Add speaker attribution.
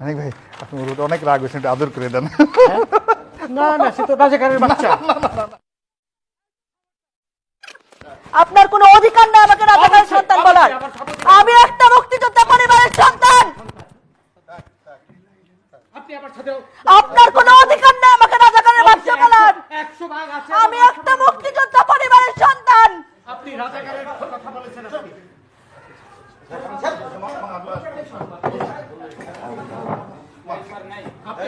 Speaker 1: অনেক ভাই আপনি অনেক রাগ হয়েছেন, একটু আদর করে দেন।
Speaker 2: না না, সে তো রাজাকারের বাচ্চা।
Speaker 3: আপনার কোনো অধিকার নেই আমাকে রাজাকারের সন্তান বলার। আমি একটা মুক্তিযোদ্ধা পরিবারের সন্তান। আপনার কোনো অধিকার নেই আমাকে রাজাকারের বাচ্চা বলার। আমি একটা মুক্তিযোদ্ধা পরিবারের সন্তান।
Speaker 2: আপনি রাজাকারের কথা বলেছেন। আপনি